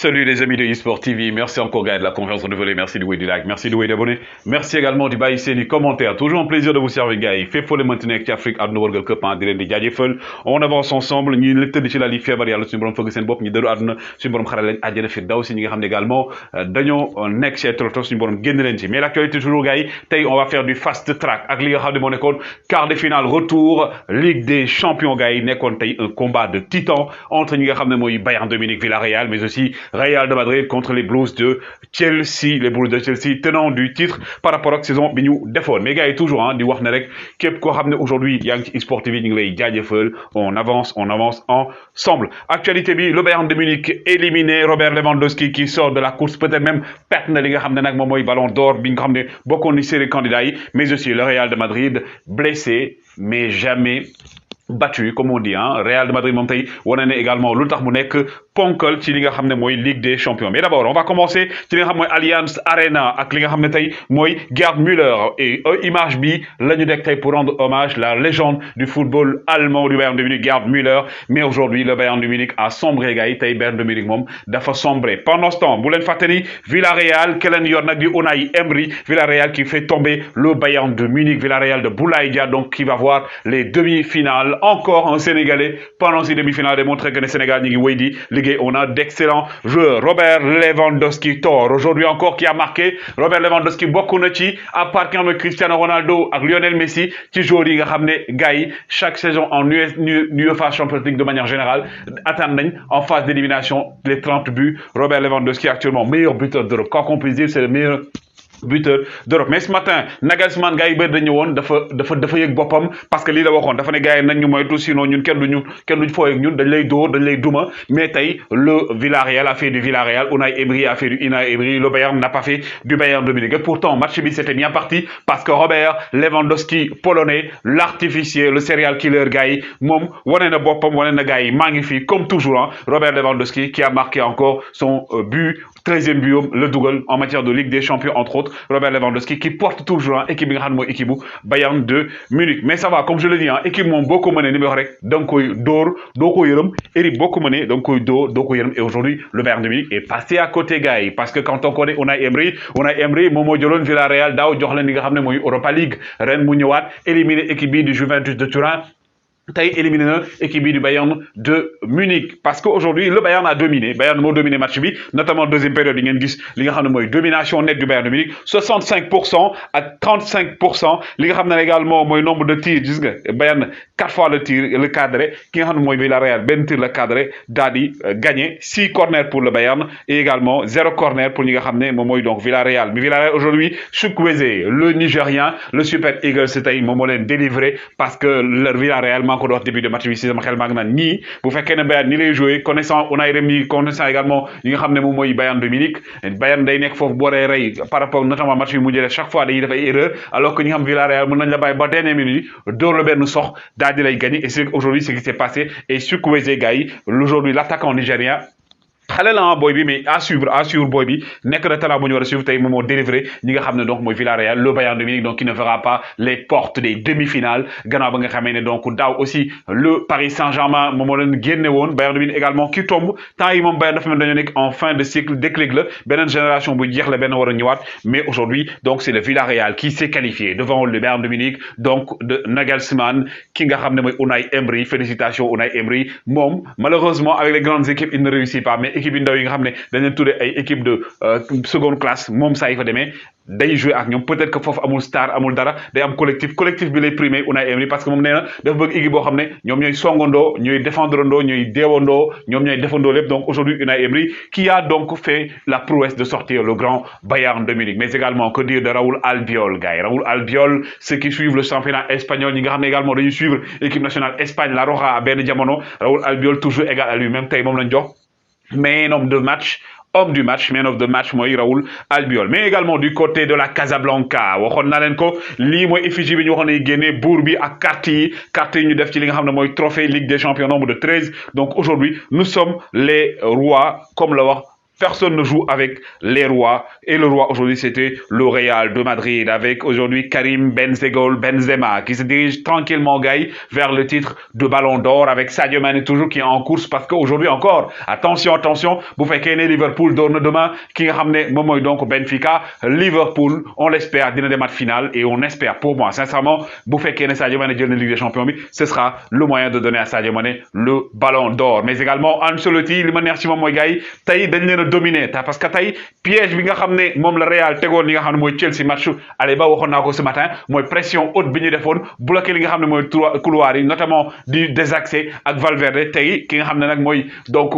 Salut les amis de eSport TV, merci encore gars de la confiance renouvelée, merci de du like, merci de d'abonner, merci également du baisser les commentaires, toujours un plaisir de vous servir gars, fait faut le maintenir avec Afrique à World Cup en direct de Djadjefel, on avance ensemble, ñi le teud ci la li febar yalla suñu borom feug seen bop ñi deuru aduna suñu borom xaral leen aljana fi daw ci ñi nga xamné également dañoo nek ci trop suñu borom génn leen ci mais l'actualité toujours gars tay on va faire du fast track ak li nga xamné mo nekkon quart de finale retour Ligue des Champions gars nekkon tay un combat de titan entre ñi nga xamné moy Bayern de Munich Villarreal mais aussi Real de Madrid contre les Blues de Chelsea, les Blues de Chelsea tenant du titre par rapport à la saison bi ñu defoon mais gars yi toujours hein di wax ne rek képp koo xam ne aujourd'hui yaa ngi ci eSport TV ñu ngi lay jaajëfal on avance ensemble. Actualité bi le Bayern de Munich éliminé Robert Lewandowski qui sort de la course peut-être même perte na li nga xam ne nag moom mooy Ballon d'Or bi nga xam ne bokkoon ni série candidats yi mais aussi le Real de Madrid blessé mais jamais battu comme on dit hein Real de Madrid moom tey wane na également lu tax mu nekk ponkal ci li nga xam ne mooy Ligue des Champions mais d'abord on va commencer ci li nga xam mooy Allianz Arena ak li nga xam ne tey mooy Gerd Müller et image bi la ñu dekk tey pour rendre hommage la légende du football allemand du Bayern de Munich Gerd Müller mais aujourd'hui le Bayern de Munich a sombré gars yi tey Bayern de Munich moom dafa sombré pendant ce temps bu leen fàtte ni Villarreal keleen yor nag di Unai Emery Villarreal qui fait tomber le Bayern de Munich Villarreal de Boulaye Dia donc qui va voir les demi-finales encore un Sénégalais pendant ces demi-finales démontré que le Sénégal n'y wéy di liggéey on a d'excellents joueurs Robert Lewandowski Thor aujourd'hui encore qui a marqué Robert Lewandowski bokk na ci à part ki nga xam ne Cristiano Ronaldo ak Lionel Messi ci joueurs yi nga xam ne gars yi chaque saison en UEFA Champions League de manière générale atteindre nañ en phase d'élimination les 30 buts Robert Lewandowski actuellement meilleur buteur d'Europe quoi qu'on puisse dire c'est le meilleur buteur d'Europe mais ce matin Nagelsmann gars yi bëri dañu woon dafa yëg boppam parce que lii la waxoon dafa ne gars yi nañ ñu moytu sinon ñun kenn duñ fooy ak ñun dañ lay dóor dañ lay duma mais tey le Villarreal a fait du Villarreal Unai Emery a fait du Unai Emery le Bayern n'a pas fait du Bayern de Munich et pourtant match bi c'était bien parti parce que Robert Lewandowski polonais l'artificier le serial killer gars yi moom wane na boppam wane na gars yi maa ngi fii comme toujours hein Robert Lewandowski qui a marqué encore son but 13e but le dugal en matière de Ligue des Champions entre autres Robert Lewandowski qui porte toujours hein équipe bi nga xam ne mooy équipe bu Bayern de Munich mais ça va comme je le dis hein équipe moom boo ko mënee ni ma wax rek da nga koy dóor doo ko yërëm Eric boo ko mënee da nga koy dóor doo ko yërëm et aujourd'hui le Bayern de Munich est passé à côté gars yi parce que quand on connaît Unai Emery moom moo jëloon Villarreal daaw jox leen li nga xam ne mooy Europa League ren mu ñëwaat éliminer équipe bi du Juventus de Turin tey éliminé na équipe bi du Bayern de Munich parce que aujourd'hui le Bayern a dominé Bayern moo dominé match bi notamment deuxième période yi ngeen gis li nga xam ne mooy domination nette du Bayern de Munich 65% ak 35% li nga xam ne également mooy nombre de tirs gis nga Bayern 4 fois le tir le cadré ki nga xam ne mooy Villarreal benn tir le cadré daal di gagné 6 corners pour le Bayern et également 0 corner pour ñi nga xam ne moom mooy donc Villarreal mais Villarreal aujourd'hui Chukwueze le Nigérian le Super Eagles tey moom moo leen délivré parce que le Villarreal ko dox début de match bi si sama xel maa ngi naan ñii bu fekkee ne Bayern ni lay jouer connaissant Unai Emery connaissant également ñi nga xam ne moom mooy Bayern de Munich Bayern day nekk foofu bu waree rey par rapport notamment match bi mu jëlee chaque fois dañuy def ay erreur alors que ñi nga xam Villarreal mën nañ la bàyyi ba dernière minute dóor la benn sox daal di lay gagner et c'est aujourd'hui ce qui s'est passé et Chukwueze gars yi aujourd'hui l'attaquant nigérien xale la boy bi mais à suivre boy bi nekk na talent bu ñu war a suivre tey moom moo délivré ñi nga xam ne donc mooy Villarreal le Bayern de Munich donc qui ne verra pas les portes des demi-finales gannaaw ba nga xamee ne donc daaw aussi le Paris Saint-Germain moom moo leen génne woon Bayern de Munich également qui tombe temps yi moom Bayern dafa mel dañoo nekk en fin de cycle déclic la beneen génération bu jeex la benn war a ñëwaat mais aujourd'hui donc c'est le Villarreal qui s'est qualifié devant le Bayern de Munich donc de Nagelsmann ki nga xam ne mooy Unai Emery félicitations Unai Emery moom malheureusement avec les grandes équipes il ne réussit pas mais équipe yi ndaw yi nga xam ne dañ leen tuddee ay équipe de seconde classe moom saa yi fa demee day jouer ak ñoom peut-être que foofu amul star amul dara day am collectif bi lay primé Unai Emery parce que moom nee na dafa bëgg équipe boo xam ne ñoom ñooy songandoo ñooy défendrandoo ñooy deewandoo ñoom ñooy defandoo lépp donc aujourd'hui Unai Emery qui a donc fait la prouesse de sortir le grand Bayern de Munich mais également que dire de Raúl Albiol gars yi Raúl Albiol ceux qui suivent le championnat espagnol ñi nga xam ne également dañuy suivre équipe nationale Espagne La Roja benn jamono Raúl Albiol toujours égal à lui-même tey moom lañ jox man of the match man of the match mooy Raúl Albiol mais également du côté de la Casablanca waxoon naa leen ko lii mooy effigie bi ñu waxoon ne génne buur bi ak carte yi ñu def ci li nga xam ne mooy trophée Ligue des Champions nombre de 13 donc aujourd'hui nous sommes les rois comme la wax Personne ne joue avec les rois. Et le roi aujourd'hui, c'était le Real de Madrid avec aujourd'hui Karim Benzema qui se dirige tranquillement, Gaï, vers le titre de Ballon d'Or avec Sadio Mane toujours qui est en course parce qu'aujourd'hui encore, attention, vous faites qu'un Liverpool donne demain qui a ramené donc Benfica, Liverpool, on l'espère, dîner des matchs finales et on espère pour moi, sincèrement, vous faites qu'un Sadio Mane de Ligue des Champions, ce sera le moyen de donner à Sadio Mane le Ballon d'Or. Mais également, Ancelotti, le manière si moi, Gaï, taï, dominé parce que tey piège bi nga xam ne moom la Real tegoon li nga xam ne mooy Chelsea match allez ba waxoon naa ko ce matin mooy pression haute bi ñu defoon bloqué li nga xam ne mooy couloir yi notamment di désaxé ak Valverde tey ki nga xam ne nag mooy donc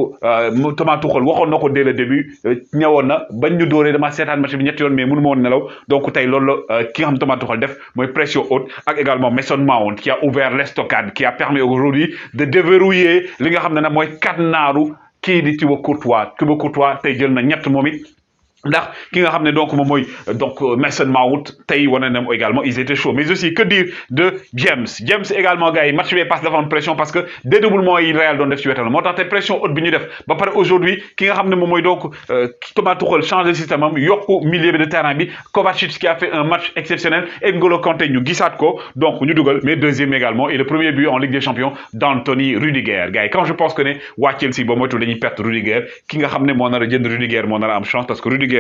Thomas Tuchel waxoon na ko dès le début ñëwoon na bañ ñu dóoree dama seetaan match bi ñetti yoon mais mënu ma woon nelaw donc tey loolu la ki nga xam ne Thomas Tuchel def mooy pression haute ak également Mason Mount qui a ouvert l'estocade qui a permis aujourd'hui de déverrouiller li nga xam ne nag mooy cadenaaru kii di Thibaut Courtois tey jël na ñett moom it ndax ki nga xam ne donc moom mooy donc Mason Mount tey wane na également ils étaient chauds mais aussi que dire de James également gars yi match bi passe dafa am pression parce que dédoublement yi Real doon def ci wetam moo tax te pression haute bi ñu def ba pare aujourd'hui ki nga xam ne moom mooy donc Thomas Tuchel change de système am yokku milieu bi de terrain bi Kovacic qui a fait un match exceptionnel et N'Golo Kanté ñu gisaat ko donc ñu dugal mais deuxième également et le premier but en Ligue des Champions d'Anthony Rudiger gars yi quand je pense que ne waa Chelsea ba moytu dañuy perte Rudiger ki nga xam ne moo nar a jënd Rudiger moo nar a am chance parce que Rudiger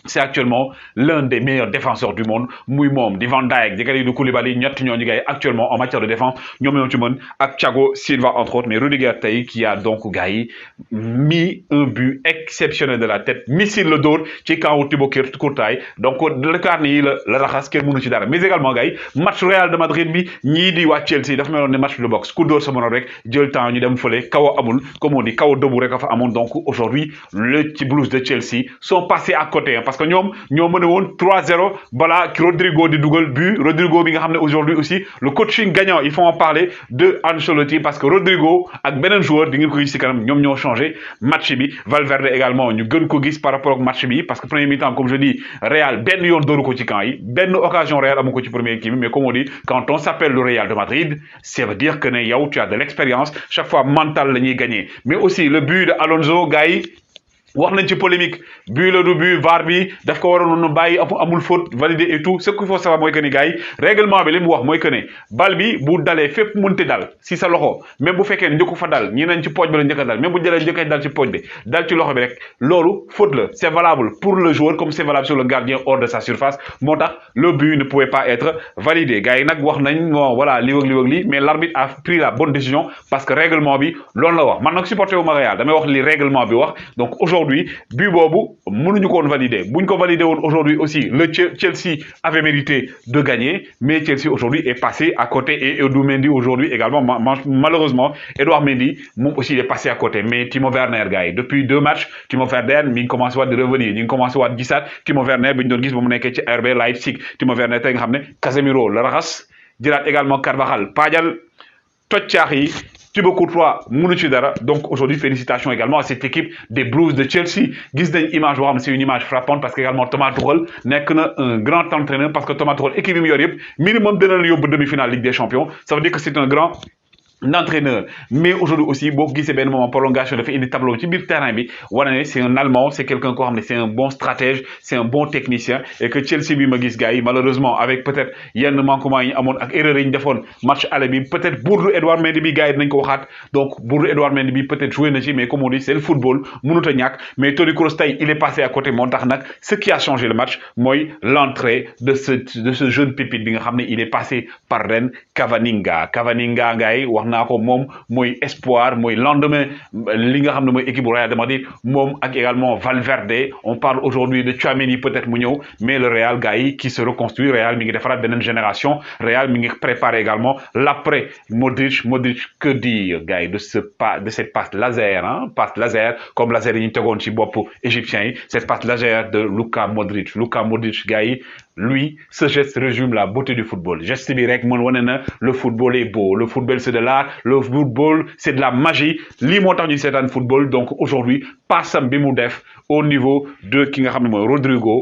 c'est actuellement l'un des meilleurs défenseurs du monde muy moom di Van Dijk di Kalidou Koulibaly ñett ñooñu gars yi actuellement en matière de défense ñoom ñoo ci mën ak Thiago Silva entre autres mais Rudiger tey qui a donc gars yi mis un but exceptionnel de la tête missile le dóor ci kaw Thibaut Courtois donc le carnet yi la raxas kenn mënu ci dara mais également gars yi match Real de Madrid bi ñii di waa Chelsea dafa meloon ne match de boxe ku dóor sa morom rek jël temps ñu dem fële kaw a amul comme on dit kaw a dëbu rek a fa amoon donc aujourd'hui le ci Blues de Chelsea sont passés à côté parce que ñoom ñoo mën a woon 3-0 balaa Rodrigo di dugal but Rodrigo bi nga xam ne aujourd'hui aussi le coaching gagnant il faut en parler de Ancelotti parce que Rodrigo ak beneen joueur di ngeen ko gis ci kanam ñoom ñoo changé match bi Valverde également ñu gën ko gis par rapport ak match bi parce que premier mi-temps comme je dis Real benn yoon dooru ko ci camp yi benn occasion Real amu ko ci premier équipe mais comme on dit quand on s'appelle le Real de Madrid ça veut dire que ne yow tu as de l'expérience chaque fois mental la ñuy gagner mais aussi le but de Alonso gars yi wax nañ ci polémique but la du but VAR bi daf ko waroon bàyyi amul faute validé et tout ce qu'il faut savoir mooy que ni gars yi règlement bi li mu wax mooy que ne bal bi bu dalee fépp munti dal si sa loxo même bu fekkee ne njëkku fa dal ñi nañ ci pooj bi la njëkk a dal même bu jëlee njëkkee dal ci pooj bi dal ci loxo bi rek loolu faute la c'est valable pour le joueur comme c'est valable sur le gardien hors de sa surface moo tax le but ne pouvait pas être validé gars yi nag wax nañ bon voilà lii ak lii mais l'arbitre a pris la bonne décision parce que règlement bi loolu la wax man nag supporté wu ma Real damay wax li règlement bi wax donc aujourd'hui but boobu mënuñu ko woon valider buñ ko valider woon aujourd'hui aussi le Chelsea avait mérité de gagner mais Chelsea aujourd'hui est passé à côté et Edou Mendy aujourd'hui également malheureusement Edouard Mendy moom aussi il est passé à côté mais Timo Werner gars yi depuis 2 matchs Timo Werner mi ngi commencé waat di revenir ñu ngi commencé waat gisaat Timo Werner bi ñu doon gis ba mu nekkee ci RB Leipzig Timo Werner tey nga xam ne Casemiro la raxas jëlaat également Carvajal paajal toj caax yi Thibaut Courtois mënu ci dara donc aujourd'hui félicitations également à cette équipe des Blues de Chelsea gis nañ image boo xam ne c'est une image frappante parce que également Thomas Tuchel nekk na un grand entraîneur parce que Thomas Tuchel équipe yi mu yor yëpp minimum dina la yóbbu demi-finale Ligue des Champions ça veut dire que c'est un grand d'entraîneur mais aujourd'hui aussi boo gisee benn moment prolongation dafa indi tableau ci biir terrain bi wane ne c'est un Allemand c'est quelqu'un koo xam ne c'est un bon stratège c'est un bon technicien et que Chelsea bi ma gis gars yi malheureusement avec peut-être yenn manquements yi amoon ak erreurs yi ñu defoon match aller bi peut-être bourde Edouard Mendy bi gars yi dinañ ko waxaat donc bourde Edouard Mendy bi peut-être joué na ci mais comme on dit c'est le football mënut a ñàkk mais Toni Kroos tey il est passé à côté moo tax nag ce qui a changé le match mooy l'entrée de ce jeune pépite bi nga xam ne il est passé par Rennes Cavaninga gars yi naa ko moom mooy espoir mooy lendemain li nga xam ne mooy équipe bu Real de Madrid moom ak également Valverde on parle aujourd'hui de Tchouaméni peut-être mu ñëw mais le Real gars yi qui se reconstruit Real mi ngi defaraat beneen génération Real mi ngi préparer également l'après Modric que dire gars yi de cette passe laser passe laser comme laser yi ñu tegoon ci bopp égyptien yi cette passe laser de Luka Modric gars yi lui ce geste résume la beauté du football geste bi rek mën wane na le football est beau le football c'est de l'art le football c'est de la magie lii moo tax ñu seetaan football donc aujourd'hui passam bi mu def au niveau de ki nga xam ne mooy Rodrigo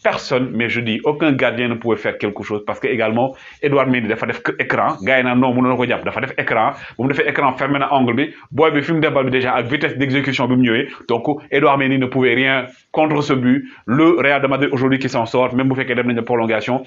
personne, mais je dis aucun gardien ne pouvait faire quelque chose parce que également Edouard Mendy dafa def écran gars yi naan non mënoon na ko jàpp dafa def écran bu mu defee écran fermé na angle bi booy bi fi mu def bal bi déjà ak vitesse d'exécution bi mu ñëwee donc Edouard Mendy ne pouvait rien contre ce but le Real de Madrid aujourd'hui qui s'en sort même bu fekkee dem nañu prolongation.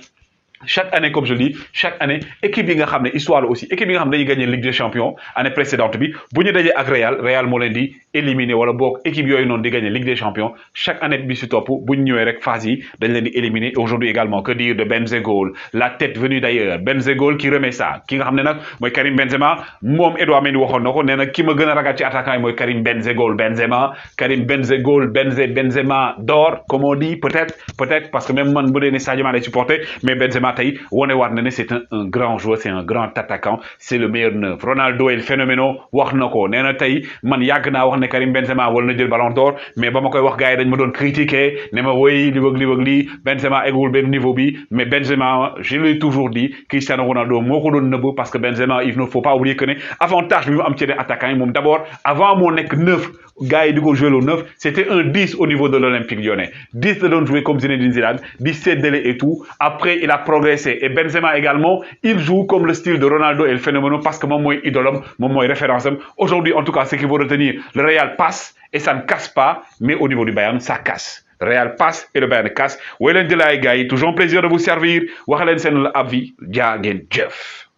Chaque année, comme je le dis, chaque année, équipe yi nga xam ne histoire la aussi équipe yi nga xam ne dañuy gagné Ligue des Champions année précédente bi bu ñu dajee ak Real moo leen di éliminer wala boog équipe yooyu noonu di gagné Ligue des Champions chaque année bi si topp bu ñu ñëwee rek phase yi dañ leen di éliminer aujourd'hui également que dire de Benzegol la tête venue d'ailleurs Benzegol qui remet ça ki nga xam ne nag mooy Karim Benzema moom Edouard Mendy waxoon na ko nee na ki ma gën a ragal ci attaquant yi mooy Karim Benzegol Benzema d'or comme on dit peut-être parce que même man bu dee ne Sadio Mané supporté mais Benzema tey wane waat na ne c'est un grand joueur c'est un grand attaquant c'est le meilleur neuf Ronaldo el phénoménal wax na ko nee na tey man yàgg naa wax ne Karim Benzema wala na jël ballon d'or mais ba ma koy wax gars yi dañ ma doon critiquer ne ma woy li wëg lii Benzema eggul benn niveau bi mais Benzema je l'ai toujours dit Cristiano Ronaldo moo ko doon nëbb parce que Benzema il ne faut pas oublier que ne avantage bi mu am ci yeneen attaquant yi moom d'abord avant moo nekk neuf gars yi di ko jouer le 9 c'était un 10 au niveau de l'Olympique Lyonnais 10 la doon jouer comme Zinedine Zidane 17 délai et tout après il a progressé et Benzema également il joue comme le style de Ronaldo et le phénoménal parce que moom mooy idolam moom mooy référence am aujourd'hui en tout cas ce qu'il faut retenir le Real passe et ça ne casse pas mais au niveau du Bayern ça casse le Real passe et le Bayern casse woy leen jëlaay gars yi toujours un plaisir de vous servir wax leen seen avis jaa ngeen jëf